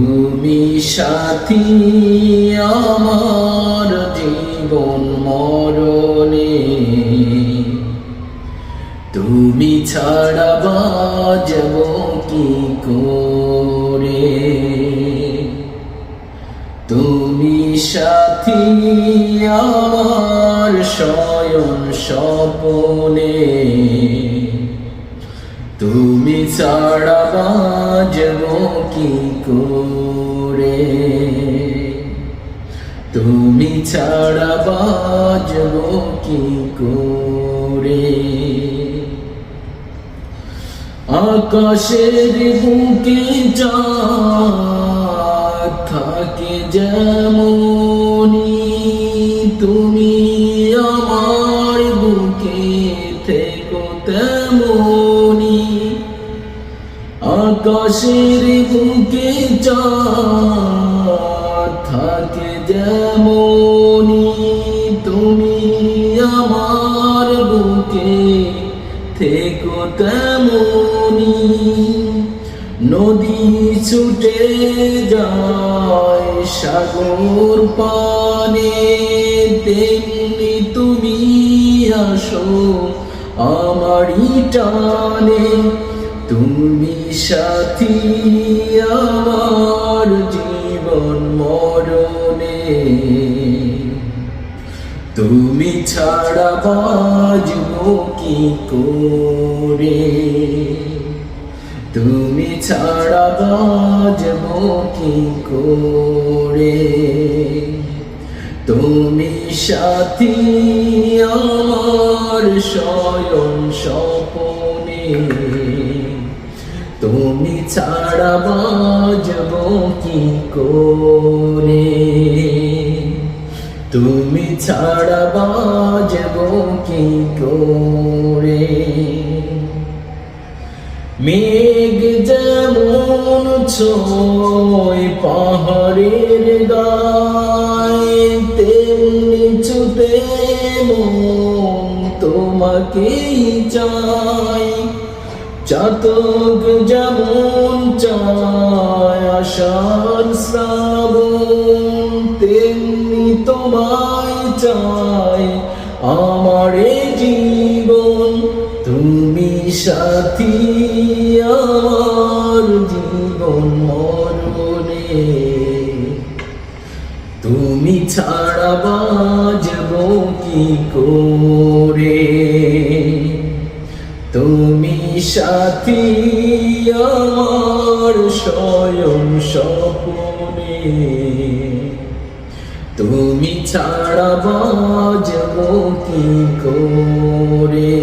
তুমি সাথী আমার জীবন মরণে, তুমি ছাড়া বাঁচব কি করে। তুমি সাথী আমার শয়ন স্বপনে, তুমি ছাড়া বাঁচব কি করে। তুমি ছাড়া বাঁচব কি করে। আকাশের বুকে চাঁদ থাকে যেমনি, তুমি আমার বুকে থেকো তেমনি। আকাশের বুকে চাঁদ থাকে যেমনি, তুমি আমার বুকে থেকো তেমনি। নদী ছুটে যায় সাগর পানে, তেমনি তুমি আসো আমারই টানে। তুমি সাথী আমার জীবন মরণে, তুমি ছাড়া বাঁচব কি করে। তুমি ছাড়া বাঁচব কি করে। তুমি সাথী আমার শয়ন স্বপনে, তুমি ছাড়া বাঁচব কি করে। তুমি ছাড়া বাঁচব কি করে। মেঘ যেমন ছোঁয় পাহাড়ের গায়ে, তেমনি ছুটে মন তোমাকেই চাই। চাতক যেমন চায় আষাঢ় শ্রাবণ, তেমনি তোমায় চাই আমার জীবন। তুমি সাথী আমার জীবন মরণে, তুমি ছাড়া বাঁচব কি করে। তুমি সাথী আমার শয়ন স্বপনে, তুমি ছাড়া বাঁচব কি করে।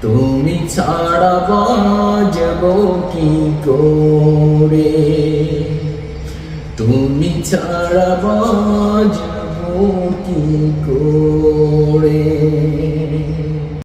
তুমি ছাড়া বাঁচব কি করে। তুমি ছাড়া বাঁচব কি করে।